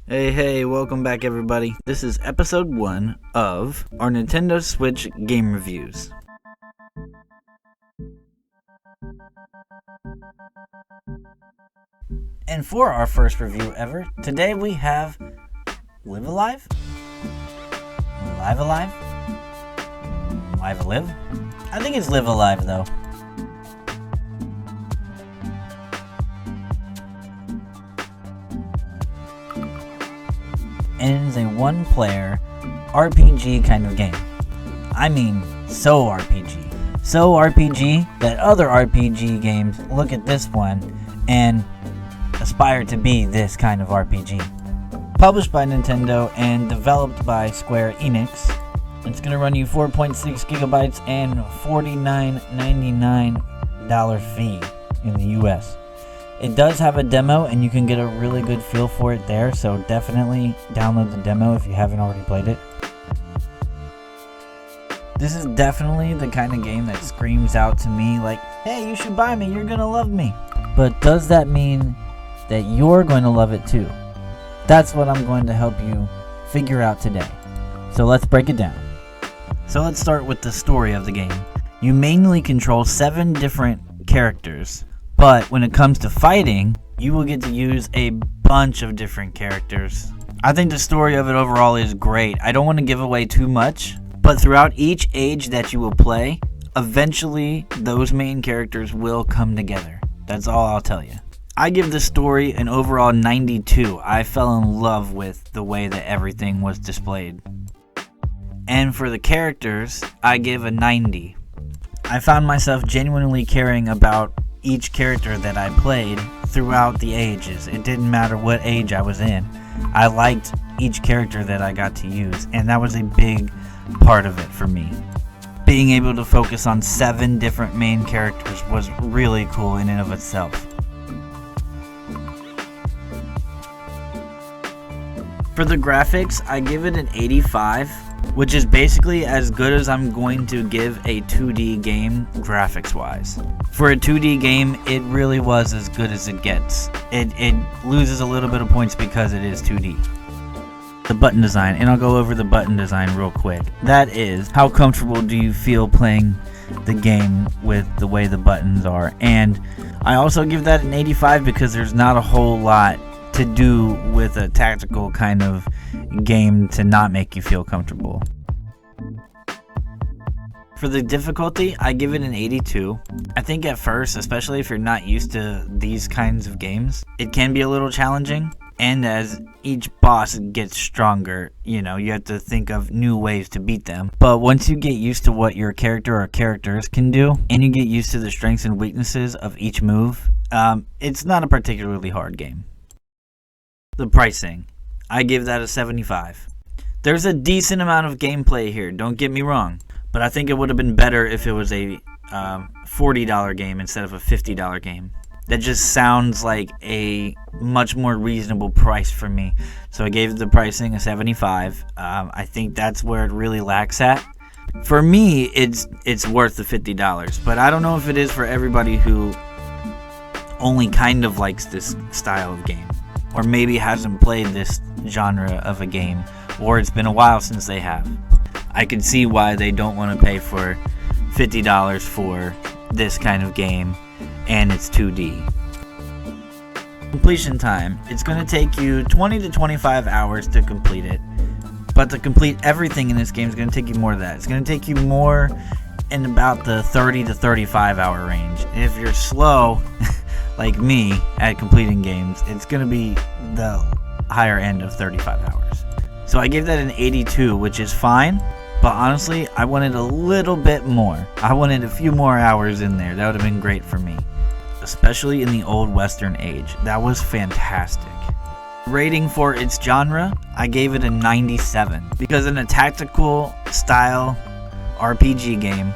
Hey, welcome back everybody. This is episode 1 of our Nintendo Switch game reviews. And for our first review ever, today we have Live Alive? Live Alive? Live Alive? I think it's Live Alive though. And it is a one-player RPG kind of game. I mean, so RPG. So RPG that other RPG games look at this one and aspire to be this kind of RPG. Published by Nintendo and developed by Square Enix, it's going to run you 4.6 gigabytes and $49.99 fee in the US. It does have a demo, and you can get a really good feel for it there, so definitely download the demo if you haven't already played it. This is definitely the kind of game that screams out to me like, hey, you should buy me, you're gonna love me. But does that mean that you're going to love it too? That's what I'm going to help you figure out today. So let's break it down. So let's start with the story of the game. You mainly control 7 different characters. But when it comes to fighting, you will get to use a bunch of different characters. I think the story of it overall is great. I don't want to give away too much, but throughout each age that you will play, eventually those main characters will come together. That's all I'll tell you. I give the story an overall 92. I fell in love with the way that everything was displayed. And for the characters, I give a 90. I found myself genuinely caring about each character that I played throughout the ages. It didn't matter what age I was in. I liked each character that I got to use, and that was a big part of it for me. Being able to focus on 7 different main characters was really cool in and of itself. For the graphics, I give it an 85, which is basically as good as I'm going to give a 2D game graphics-wise. For a 2D game, it really was as good as it gets. It loses a little bit of points because it is 2D. The button design, and I'll go over the button design real quick. That is, how comfortable do you feel playing the game with the way the buttons are? And I also give that an 85 because there's not a whole lot to do with a tactical kind of game to not make you feel comfortable. For the difficulty, I give it an 82. I think at first, especially if you're not used to these kinds of games, it can be a little challenging. And as each boss gets stronger, you have to think of new ways to beat them. But once you get used to what your character or characters can do, and you get used to the strengths and weaknesses of each move, it's not a particularly hard game. The pricing, I give that a 75. There's a decent amount of gameplay here, don't get me wrong, but I think it would have been better if it was a $40 game instead of a $50 game. That just sounds like a much more reasonable price for me. So I gave the pricing a 75. I think that's where it really lacks at. For me, it's worth the $50, but I don't know if it is for everybody who only kind of likes this style of game, or maybe hasn't played this genre of a game, or it's been a while since they have. I can see why they don't want to pay for $50 for this kind of game, and it's 2D. Completion time. It's going to take you 20 to 25 hours to complete it, but to complete everything in this game is going to take you more than that. It's going to take you more in about the 30 to 35 hour range. If you're slow, like me, at completing games, it's going to be the higher end of 35 hours. So I gave that an 82, which is fine, but honestly, I wanted a little bit more. I wanted a few more hours in there. That would have been great for me, especially in the old Western age. That was fantastic. Rating for its genre, I gave it a 97, because in a tactical style RPG game,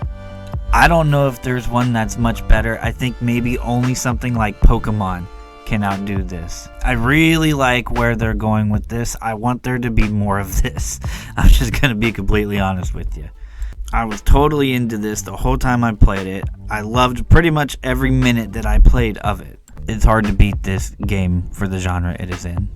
I don't know if there's one that's much better. I think maybe only something like Pokemon can outdo this. I really like where they're going with this. I want there to be more of this. I'm just going to be completely honest with you. I was totally into this the whole time I played it. I loved pretty much every minute that I played of it. It's hard to beat this game for the genre it is in.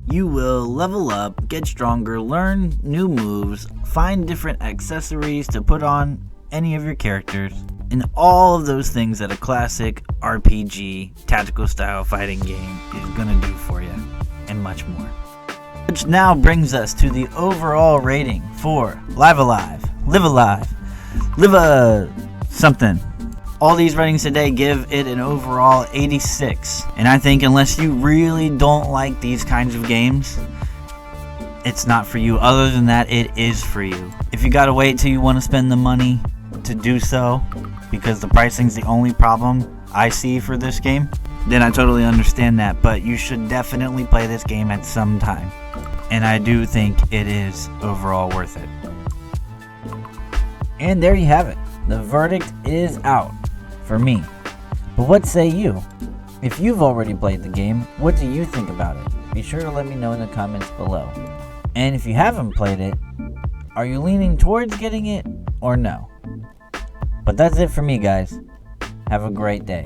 You will level up, get stronger, learn new moves, find different accessories to put on any of your characters, and all of those things that a classic RPG tactical style fighting game is gonna do for you, and much more. Which now brings us to the overall rating for Live Alive, Live Alive, Live a something. All these ratings today give it an overall 86. And I think unless you really don't like these kinds of games, it's not for you. Other than that, it is for you. If you gotta wait till you want to spend the money to do so, because the pricing's the only problem I see for this game, then I totally understand that. But you should definitely play this game at some time. And I do think it is overall worth it. And there you have it. The verdict is out. For me. But what say you? If you've already played the game, what do you think about it? Be sure to let me know in the comments below. And if you haven't played it, are you leaning towards getting it or no? But that's it for me, guys. Have a great day.